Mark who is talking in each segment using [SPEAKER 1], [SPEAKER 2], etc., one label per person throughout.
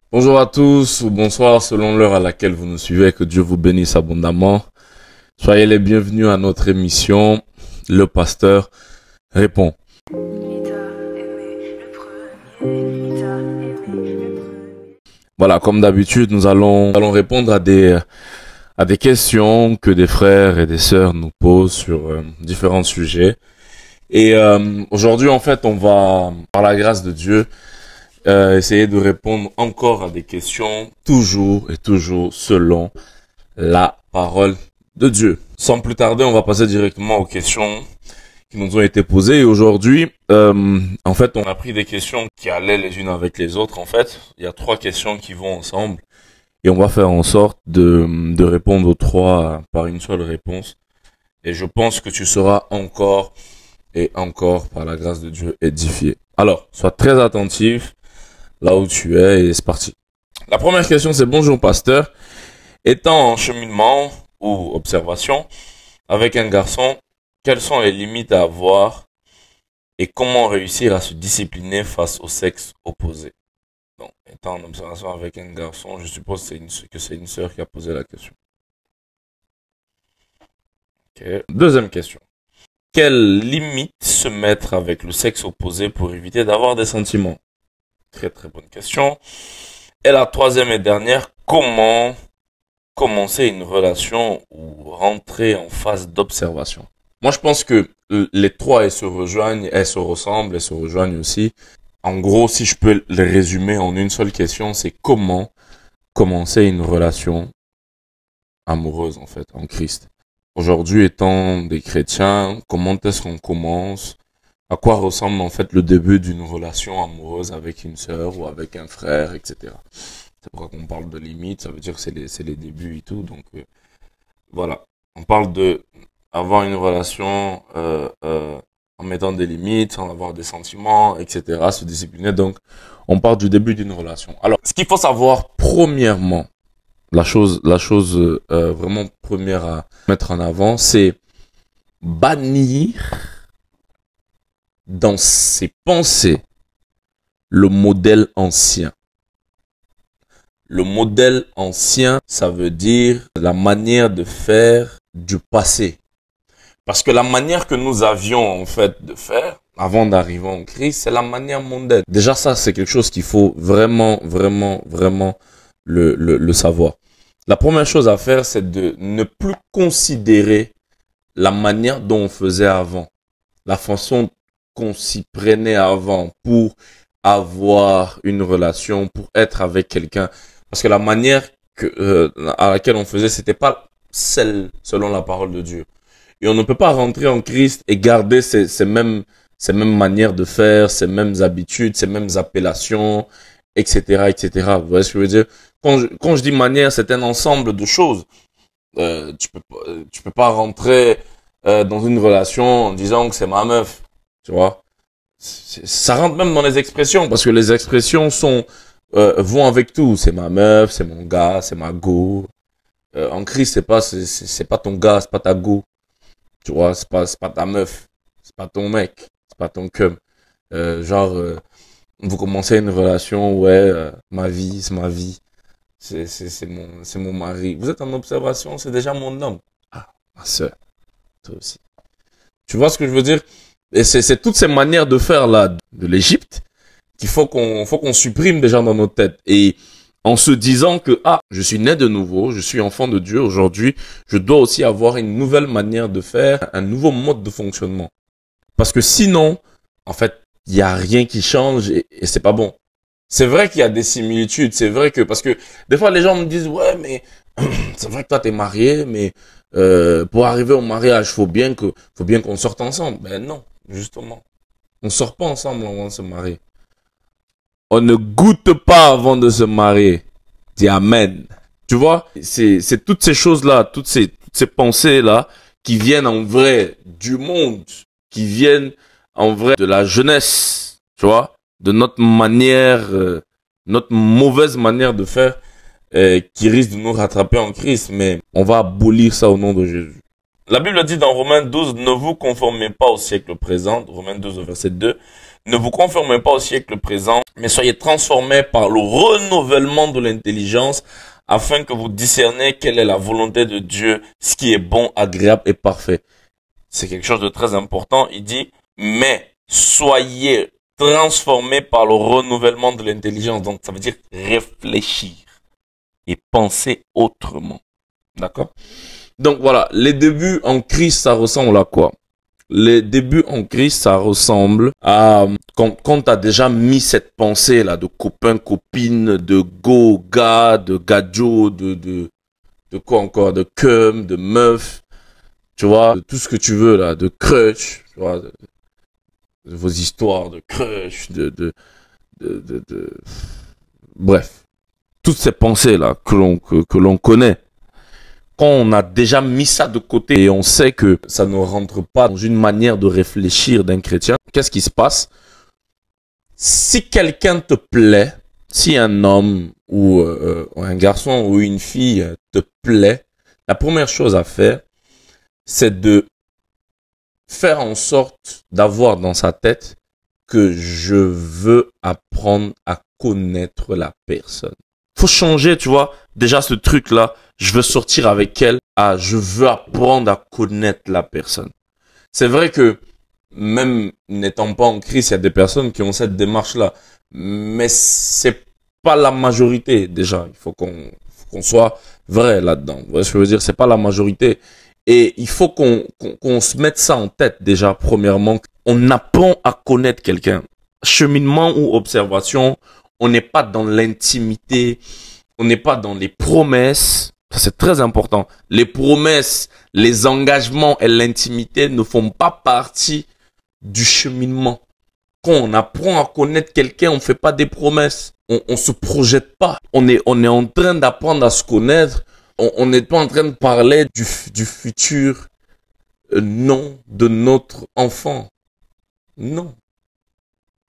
[SPEAKER 1] Bonjour à tous ou bonsoir selon l'heure à laquelle vous nous suivez, que Dieu vous bénisse abondamment. Soyez les bienvenus à notre émission, Le Pasteur répond. Voilà, comme d'habitude, nous allons répondre à des questions que des frères et des sœurs nous posent sur différents sujets. Et aujourd'hui, en fait, on va, par la grâce de Dieu, essayer de répondre encore à des questions, toujours et toujours selon la parole de Dieu. Sans plus tarder, on va passer directement aux questions qui nous ont été posées. Et aujourd'hui, en fait, on a pris des questions qui allaient les unes avec les autres. En fait, il y a 3 questions qui vont ensemble. Et on va faire en sorte de répondre aux 3 par une seule réponse. Et je pense que tu seras encore et encore, par la grâce de Dieu, édifié. Alors, sois très attentif là où tu es et c'est parti. La première question, c'est: bonjour pasteur. Étant en cheminement ou observation avec un garçon, quelles sont les limites à avoir et comment réussir à se discipliner face au sexe opposé? Donc, étant en observation avec un garçon, je suppose que c'est une sœur qui a posé la question. Okay. Deuxième question. Quelles limites se mettre avec le sexe opposé pour éviter d'avoir des sentiments? Très très bonne question. Et la troisième et dernière, comment commencer une relation ou rentrer en phase d'observation? Moi, je pense que les 3, elles se rejoignent, elles se ressemblent, elles se rejoignent aussi. En gros, si je peux les résumer en une seule question, c'est comment commencer une relation amoureuse, en fait, en Christ. Aujourd'hui, étant des chrétiens, comment est-ce qu'on commence? À quoi ressemble en fait le début d'une relation amoureuse avec une sœur ou avec un frère, etc. C'est pourquoi qu'on parle de limites, ça veut dire que c'est les débuts et tout. Donc voilà, on parle de avoir une relation en mettant des limites, sans avoir des sentiments, etc. Se discipliner. Donc on parle du début d'une relation. Alors, ce qu'il faut savoir premièrement, la chose vraiment première à mettre en avant, c'est bannir dans ses pensées le modèle ancien. Le modèle ancien, ça veut dire la manière de faire du passé. Parce que la manière que nous avions en fait de faire avant d'arriver en Christ, c'est la manière mondaine. Déjà ça, c'est quelque chose qu'il faut vraiment le savoir. La première chose à faire, c'est de ne plus considérer la manière dont on faisait avant. La façon qu'on s'y prenait avant pour avoir une relation, pour être avec quelqu'un. Parce que la manière à laquelle on faisait, c'était pas celle selon la parole de Dieu. Et on ne peut pas rentrer en Christ et garder ces mêmes manières de faire, ces mêmes habitudes, ces mêmes appellations, etc., etc. Vous voyez ce que je veux dire? Quand je dis manière, c'est un ensemble de choses. Tu peux pas rentrer dans une relation en disant que c'est ma meuf. Tu vois, ça rentre même dans les expressions parce que les expressions vont avec tout. C'est ma meuf, c'est mon gars, c'est ma go. En Christ, c'est pas ton gars, c'est pas ta go. Tu vois, c'est pas ta meuf, c'est pas ton mec, c'est pas ton cum. Vous commencez une relation, ouais, ma vie, c'est ma vie, c'est mon mari. Vous êtes en observation, c'est déjà mon homme. Ah, ma soeur, toi aussi. Tu vois ce que je veux dire? Et c'est toutes ces manières de faire là de l'Égypte qu'il faut qu'on supprime déjà dans nos têtes. Et en se disant que je suis né de nouveau, je suis enfant de Dieu aujourd'hui, je dois aussi avoir une nouvelle manière de faire, un nouveau mode de fonctionnement. Parce que sinon, en fait, il y a rien qui change et c'est pas bon. C'est vrai qu'il y a des similitudes, c'est vrai que parce que des fois les gens me disent ouais mais c'est vrai que toi t'es marié mais pour arriver au mariage faut bien qu'on sorte ensemble. Ben non, justement. On sort pas ensemble avant de se marier. On ne goûte pas avant de se marier. Dis amen. Tu vois, c'est toutes ces choses-là, toutes ces pensées-là qui viennent en vrai du monde, qui viennent en vrai de la jeunesse, tu vois, de notre manière, notre mauvaise manière de faire, qui risque de nous rattraper en Christ, mais on va abolir ça au nom de Jésus. La Bible dit dans Romains 12, ne vous conformez pas au siècle présent, Romains 12, verset 2, ne vous conformez pas au siècle présent, mais soyez transformés par le renouvellement de l'intelligence, afin que vous discerniez quelle est la volonté de Dieu, ce qui est bon, agréable et parfait. C'est quelque chose de très important. Il dit, mais soyez transformés par le renouvellement de l'intelligence. Donc, ça veut dire réfléchir et penser autrement. D'accord? Donc, voilà. Les débuts en Christ, ça ressemble à quoi? Les débuts en Christ, ça ressemble à quand tu as déjà mis cette pensée-là de copain, copine, de go, gars, de gadjo, de quoi encore, de cum, de meuf, tu vois, de tout ce que tu veux là, de crush, tu vois, de vos histoires de crush, bref, toutes ces pensées-là que l'on connaît. Quand on a déjà mis ça de côté et on sait que ça ne rentre pas dans une manière de réfléchir d'un chrétien, qu'est-ce qui se passe? Si quelqu'un te plaît, si un homme ou un garçon ou une fille te plaît, la première chose à faire, c'est de faire en sorte d'avoir dans sa tête que je veux apprendre à connaître la personne. Faut changer, tu vois, déjà ce truc-là, je veux sortir avec elle, je veux apprendre à connaître la personne. C'est vrai que même n'étant pas en Christ, il y a des personnes qui ont cette démarche-là, mais c'est pas la majorité déjà. Il faut qu'on soit vrai là-dedans. Vous voyez ce que je veux dire? C'est pas la majorité. Et il faut qu'on se mette ça en tête déjà, premièrement. On apprend à connaître quelqu'un. Cheminement ou observation, on n'est pas dans l'intimité, on n'est pas dans les promesses. Ça, c'est très important. Les promesses, les engagements et l'intimité ne font pas partie du cheminement. Quand on apprend à connaître quelqu'un, on fait pas des promesses. On se projette pas. On est en train d'apprendre à se connaître. On n'est pas en train de parler du futur nom de notre enfant. Non.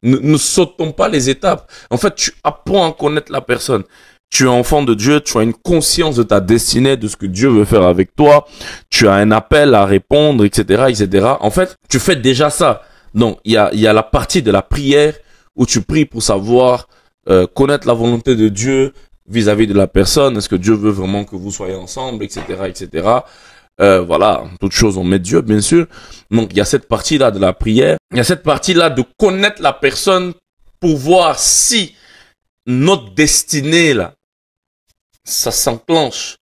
[SPEAKER 1] Ne sautons pas les étapes. En fait, tu apprends à connaître la personne. Tu es enfant de Dieu, tu as une conscience de ta destinée, de ce que Dieu veut faire avec toi. Tu as un appel à répondre, etc., etc. En fait, tu fais déjà ça. Donc, il y a la partie de la prière où tu pries pour savoir connaître la volonté de Dieu vis-à-vis de la personne. Est-ce que Dieu veut vraiment que vous soyez ensemble, etc., etc. Voilà, toute chose on met Dieu, bien sûr. Donc, il y a cette partie-là de la prière. Il y a cette partie-là de connaître la personne pour voir si notre destinée, là, ça s'enclenche.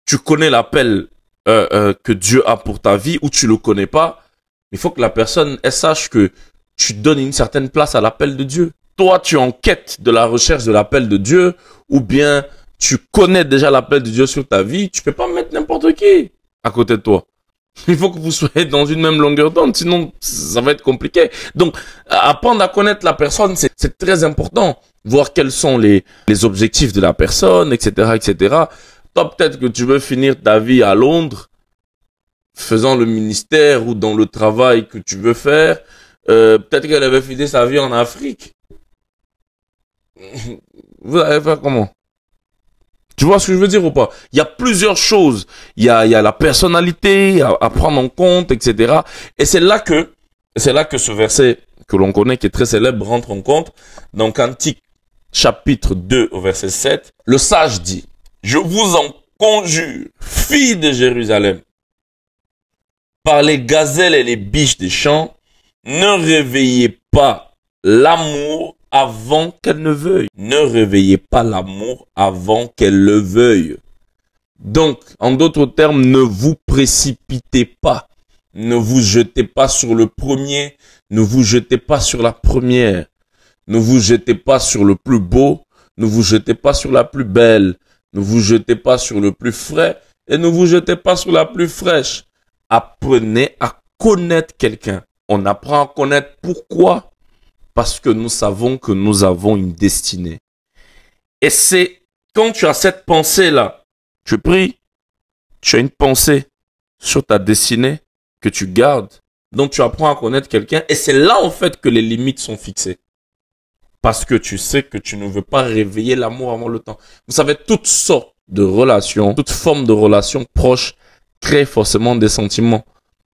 [SPEAKER 1] Tu connais l'appel que Dieu a pour ta vie ou tu le connais pas. Il faut que la personne elle sache que tu donnes une certaine place à l'appel de Dieu. Toi, tu es en quête de la recherche de l'appel de Dieu ou bien tu connais déjà l'appel de Dieu sur ta vie. Tu peux pas mettre n'importe qui à côté de toi. Il faut que vous soyez dans une même longueur d'onde, sinon ça va être compliqué. Donc, apprendre à connaître la personne, c'est très important. Voir quels sont les objectifs de la personne, etc., etc. Toi, peut-être que tu veux finir ta vie à Londres, faisant le ministère ou dans le travail que tu veux faire. Peut-être qu'elle avait fini sa vie en Afrique. Vous allez faire comment? Tu vois ce que je veux dire ou pas? Il y a plusieurs choses. Il y a la personnalité à prendre en compte, etc. Et c'est là que ce verset que l'on connaît, qui est très célèbre, rentre en compte. Dans Cantique, chapitre 2, au verset 7, le sage dit, « Je vous en conjure, filles de Jérusalem, par les gazelles et les biches des champs, ne réveillez pas l'amour avant qu'elle ne veuille. Ne réveillez pas l'amour avant qu'elle le veuille. » Donc, en d'autres termes, ne vous précipitez pas. Ne vous jetez pas sur le premier. Ne vous jetez pas sur la première. Ne vous jetez pas sur le plus beau. Ne vous jetez pas sur la plus belle. Ne vous jetez pas sur le plus frais. Et ne vous jetez pas sur la plus fraîche. Apprenez à connaître quelqu'un. On apprend à connaître pourquoi? Parce que nous savons que nous avons une destinée. Et c'est quand tu as cette pensée-là, tu pries, tu as une pensée sur ta destinée que tu gardes, donc tu apprends à connaître quelqu'un. Et c'est là en fait que les limites sont fixées. Parce que tu sais que tu ne veux pas réveiller l'amour avant le temps. Vous savez, toutes sortes de relations, toute forme de relations proches crée forcément des sentiments.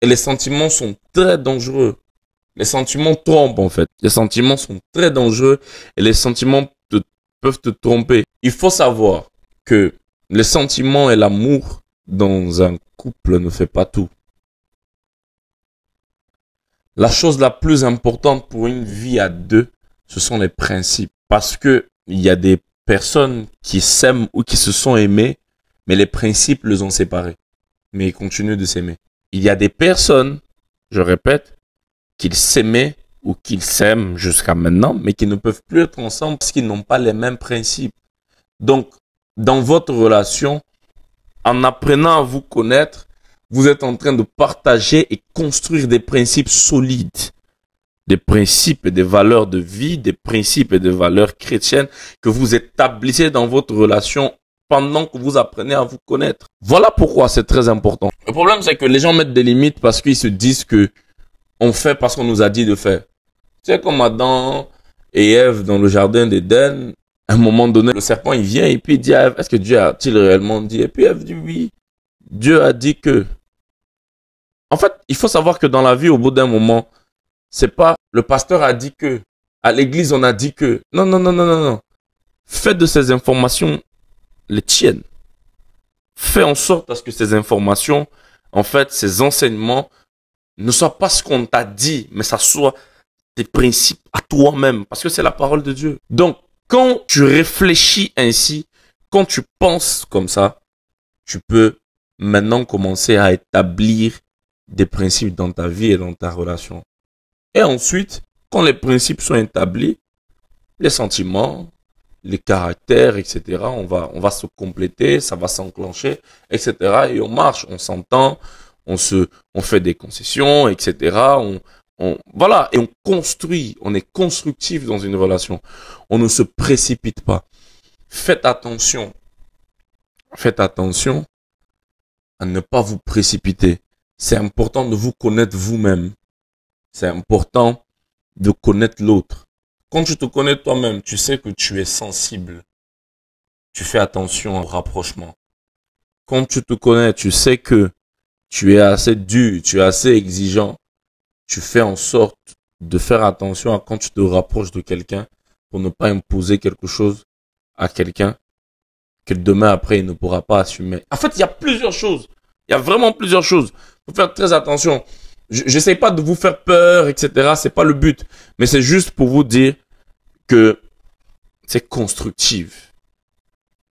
[SPEAKER 1] Et les sentiments sont très dangereux. Les sentiments trompent en fait. Les sentiments sont très dangereux et les sentiments peuvent te tromper. Il faut savoir que les sentiments et l'amour dans un couple ne fait pas tout. La chose la plus importante pour une vie à deux, ce sont les principes. Parce que il y a des personnes qui s'aiment ou qui se sont aimées, mais les principes les ont séparés. Mais ils continuent de s'aimer. Il y a des personnes, je répète, qu'ils s'aimaient ou qu'ils s'aiment jusqu'à maintenant, mais qui ne peuvent plus être ensemble parce qu'ils n'ont pas les mêmes principes. Donc, dans votre relation, en apprenant à vous connaître, vous êtes en train de partager et construire des principes solides. Des principes et des valeurs de vie, des principes et des valeurs chrétiennes que vous établissez dans votre relation pendant que vous apprenez à vous connaître. Voilà pourquoi c'est très important. Le problème, c'est que les gens mettent des limites parce qu'ils se disent que on fait parce qu'on nous a dit de faire. Tu sais, comme Adam et Ève dans le jardin d'Éden, à un moment donné, le serpent, il vient et puis il dit à Ève, est-ce que Dieu a-t-il réellement dit? Et puis Ève dit oui. Dieu a dit que. En fait, il faut savoir que dans la vie, au bout d'un moment, c'est pas le pasteur a dit que. À l'église, on a dit que. Non, non, non, non, non, non. Fais de ces informations les tiennes. Fais en sorte à ce que ces informations, en fait, ces enseignements, ne soient pas ce qu'on t'a dit, mais ça soit tes principes à toi-même, parce que c'est la parole de Dieu. Donc, quand tu réfléchis ainsi, quand tu penses comme ça, tu peux maintenant commencer à établir des principes dans ta vie et dans ta relation. Et ensuite, quand les principes sont établis, les sentiments, les caractères, etc., on va se compléter, ça va s'enclencher, etc., et on marche, on s'entend, on fait des concessions, etc., voilà, et on construit, on est constructif dans une relation. On ne se précipite pas. Faites attention à ne pas vous précipiter. C'est important de vous connaître vous-même. C'est important de connaître l'autre. Quand tu te connais toi-même, tu sais que tu es sensible. Tu fais attention au rapprochement. Quand tu te connais, tu sais que tu es assez dur, tu es assez exigeant. Tu fais en sorte de faire attention à quand tu te rapproches de quelqu'un pour ne pas imposer quelque chose à quelqu'un que demain après il ne pourra pas assumer. En fait, il y a plusieurs choses. Il y a vraiment plusieurs choses. Il faut faire très attention. J'essaie pas de vous faire peur, etc. C'est pas le but. Mais c'est juste pour vous dire que c'est constructif.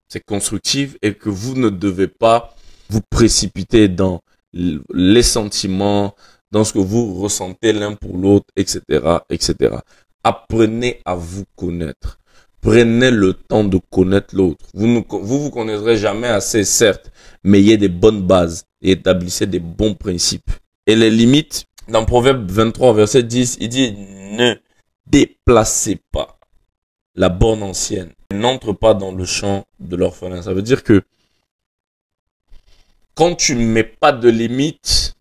[SPEAKER 1] C'est constructif et que vous ne devez pas vous précipiter dans les sentiments, dans ce que vous ressentez l'un pour l'autre, etc., etc. Apprenez à vous connaître. Prenez le temps de connaître l'autre. Vous connaîtrez jamais assez, certes, mais ayez des bonnes bases et établissez des bons principes. Et les limites, dans Proverbe 23, verset 10, il dit, ne déplacez pas la borne ancienne. N'entre pas dans le champ de l'orphelin. Ça veut dire que quand tu ne mets pas de limites,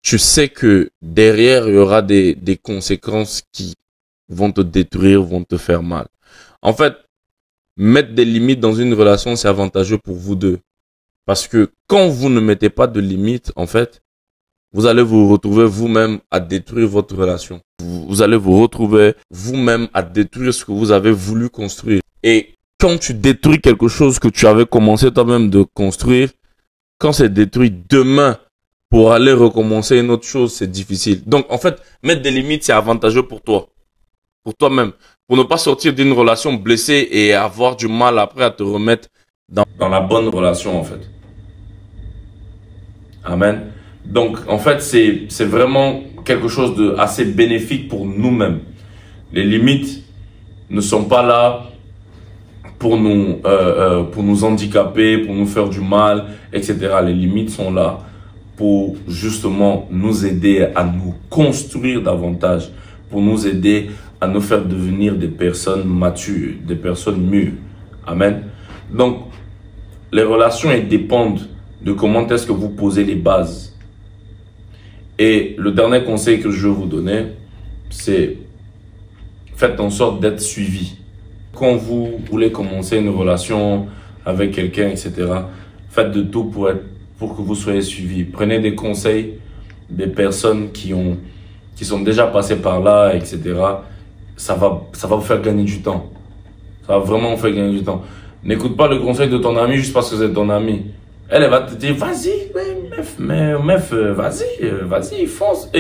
[SPEAKER 1] tu sais que derrière, il y aura des conséquences qui vont te détruire, vont te faire mal. En fait, mettre des limites dans une relation, c'est avantageux pour vous deux. Parce que quand vous ne mettez pas de limites, en fait, vous allez vous retrouver vous-même à détruire votre relation. Vous allez vous retrouver vous-même à détruire ce que vous avez voulu construire. Et quand tu détruis quelque chose que tu avais commencé toi-même de construire, quand c'est détruit demain, pour aller recommencer une autre chose, c'est difficile. Donc, en fait, mettre des limites, c'est avantageux pour toi. Pour toi-même. Pour ne pas sortir d'une relation blessée et avoir du mal après à te remettre dans la bonne relation, en fait. Amen. Donc, en fait, c'est vraiment quelque chose de assez bénéfique pour nous-mêmes. Les limites ne sont pas là pour nous handicaper, pour nous faire du mal, etc. Les limites sont là pour justement nous aider à nous construire davantage, pour nous aider à nous faire devenir des personnes matures, des personnes mûres. Amen. Donc, les relations, elles dépendent de comment est-ce que vous posez les bases. Et le dernier conseil que je veux vous donner, c'est faites en sorte d'être suivi. Quand vous voulez commencer une relation avec quelqu'un, etc., faites de tout pour être pour que vous soyez suivi. Prenez des conseils des personnes qui sont déjà passées par là, etc. Ça va vous faire gagner du temps. Ça va vraiment vous faire gagner du temps. N'écoute pas le conseil de ton ami juste parce que c'est ton ami. Elle va te dire, vas-y, meuf, vas-y, fonce.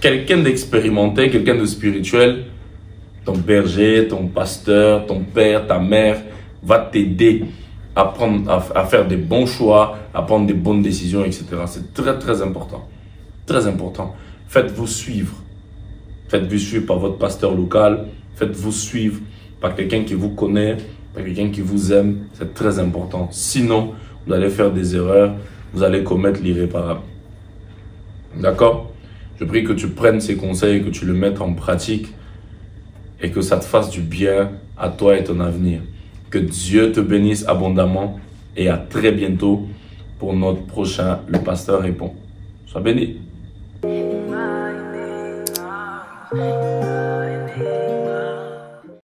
[SPEAKER 1] Quelqu'un d'expérimenté, quelqu'un de spirituel, ton berger, ton pasteur, ton père, ta mère, va t'aider à faire des bons choix, à prendre des bonnes décisions, etc. C'est très, très important. Très important. Faites-vous suivre. Faites-vous suivre par votre pasteur local. Faites-vous suivre par quelqu'un qui vous connaît, par quelqu'un qui vous aime. C'est très important. Sinon, vous allez faire des erreurs. Vous allez commettre l'irréparable. D'accord? Je prie que tu prennes ces conseils, que tu le mettes en pratique et que ça te fasse du bien à toi et ton avenir. Que Dieu te bénisse abondamment et à très bientôt pour notre prochain Le Pasteur répond. Sois béni.